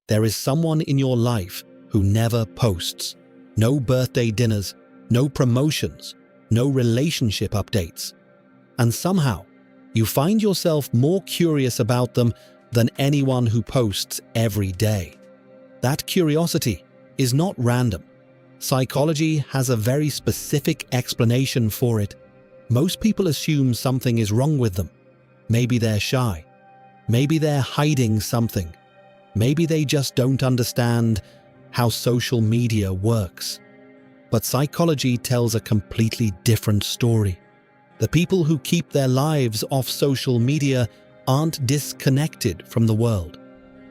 There is someone in your life who never posts. No birthday dinners, no promotions, no relationship updates. And somehow, you find yourself more curious about them than anyone who posts every day. That curiosity is not random. Psychology has a very specific explanation for it. Most people assume something is wrong with them. Maybe they're shy. Maybe they're hiding something. Maybe they just don't understand how social media works. But psychology tells a completely different story. The people who keep their lives off social media aren't disconnected from the world.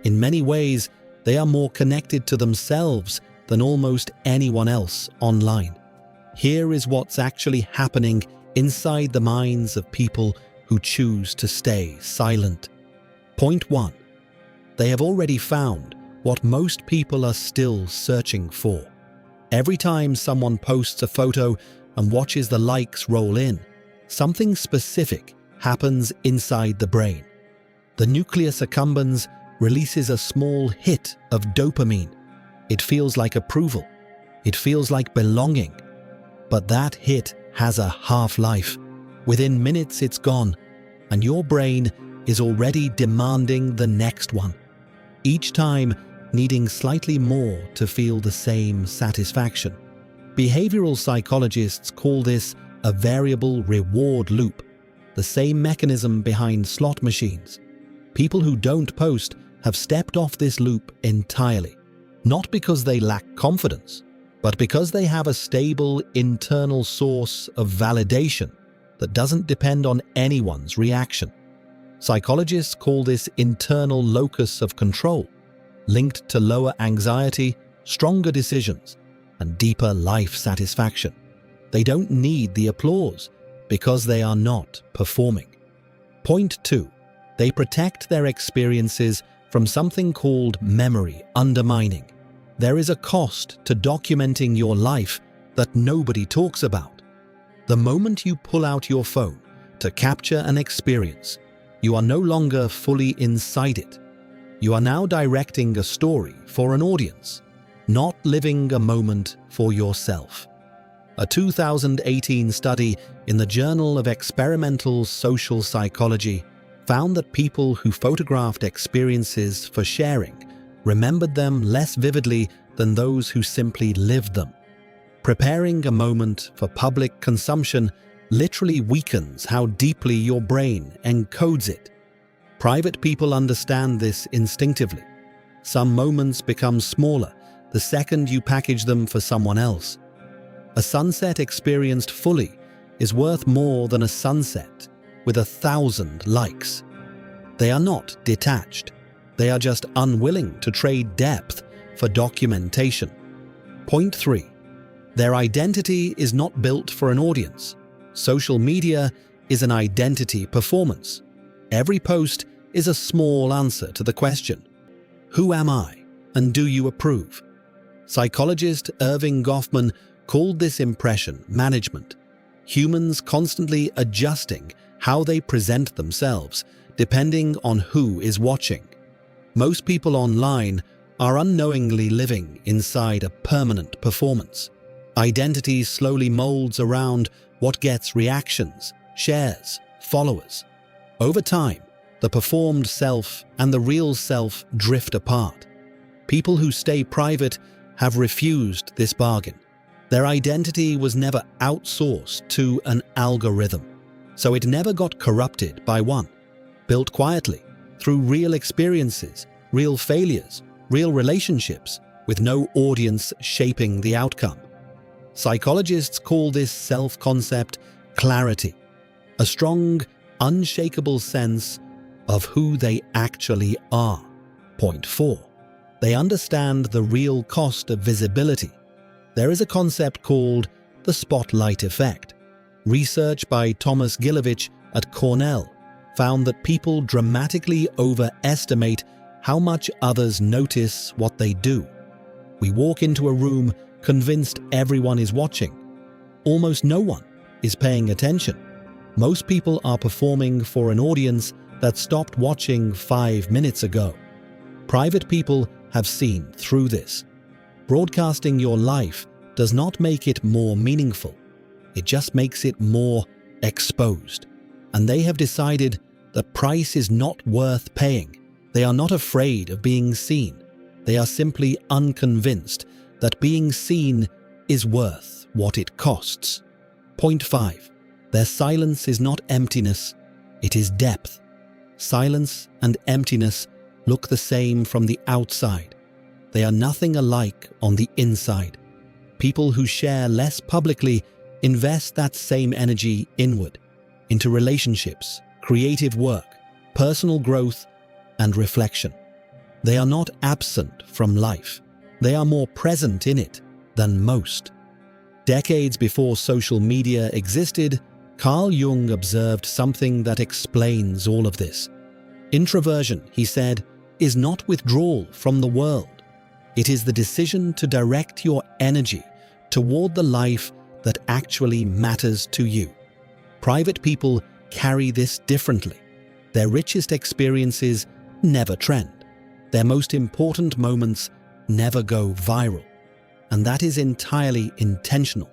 In many ways, they are more connected to themselves than almost anyone else online. Here is what's actually happening inside the minds of people who choose to stay silent. Point 1. They have already found what most people are still searching for. Every time someone posts a photo and watches the likes roll in, something specific happens inside the brain. The nucleus accumbens releases a small hit of dopamine. It feels like approval. It feels like belonging. But that hit has a half-life. Within minutes it's gone, and your brain is already demanding the next one. Each time needing slightly more to feel the same satisfaction. Behavioral psychologists call this a variable reward loop, the same mechanism behind slot machines. People who don't post have stepped off this loop entirely, not because they lack confidence, but because they have a stable internal source of validation that doesn't depend on anyone's reaction. Psychologists call this internal locus of control, linked to lower anxiety, stronger decisions, and deeper life satisfaction. They don't need the applause because they are not performing. Point 2. They protect their experiences from something called memory undermining. There is a cost to documenting your life that nobody talks about. The moment you pull out your phone to capture an experience, you are no longer fully inside it. You are now directing a story for an audience, not living a moment for yourself. A 2018 study in the Journal of Experimental Social Psychology found that people who photographed experiences for sharing remembered them less vividly than those who simply lived them. Preparing a moment for public consumption literally weakens how deeply your brain encodes it. Private people understand this instinctively. Some moments become smaller the second you package them for someone else. A sunset experienced fully is worth more than a sunset with 1,000 likes. They are not detached. They are just unwilling to trade depth for documentation. Point 3. Their identity is not built for an audience. Social media is an identity performance. Every post is a small answer to the question, who am I and do you approve? Psychologist Irving Goffman called this impression management. Humans constantly adjusting how they present themselves depending on who is watching. Most people online are unknowingly living inside a permanent performance. Identity slowly molds around what gets reactions, shares, followers. Over time, the performed self and the real self drift apart. People who stay private have refused this bargain. Their identity was never outsourced to an algorithm, so it never got corrupted by one. Built quietly, through real experiences, real failures, real relationships, with no audience shaping the outcome. Psychologists call this self-concept clarity, a strong, unshakable sense of who they actually are. Point 4. They understand the real cost of visibility. There is a concept called the spotlight effect. Research by Thomas Gilovich at Cornell found that people dramatically overestimate how much others notice what they do. We walk into a room convinced everyone is watching. Almost no one is paying attention. Most people are performing for an audience that stopped watching 5 minutes ago. Private people have seen through this. Broadcasting your life does not make it more meaningful. It just makes it more exposed. And they have decided the price is not worth paying. They are not afraid of being seen. They are simply unconvinced that being seen is worth what it costs. Point 5. Their silence is not emptiness, it is depth. Silence and emptiness look the same from the outside. They are nothing alike on the inside. People who share less publicly invest that same energy inward, into relationships, creative work, personal growth, and reflection. They are not absent from life. They are more present in it than most. Decades before social media existed, Carl Jung observed something that explains all of this. Introversion, he said, is not withdrawal from the world. It is the decision to direct your energy toward the life that actually matters to you. Private people carry this differently. Their richest experiences never trend. Their most important moments never go viral. And that is entirely intentional.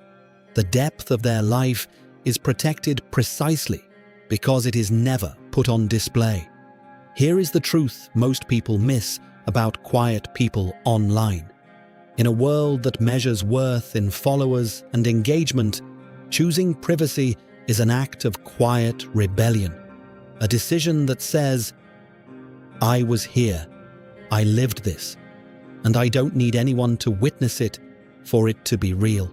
The depth of their life is protected precisely because it is never put on display. Here is the truth most people miss about quiet people online. In a world that measures worth in followers and engagement, choosing privacy is an act of quiet rebellion, a decision that says, I was here, I lived this, and I don't need anyone to witness it for it to be real.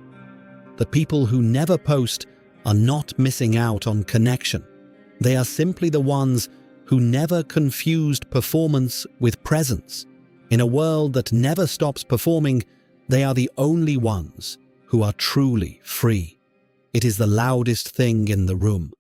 The people who never post are not missing out on connection. They are simply the ones who never confused performance with presence. In a world that never stops performing, they are the only ones who are truly free. It is the loudest thing in the room.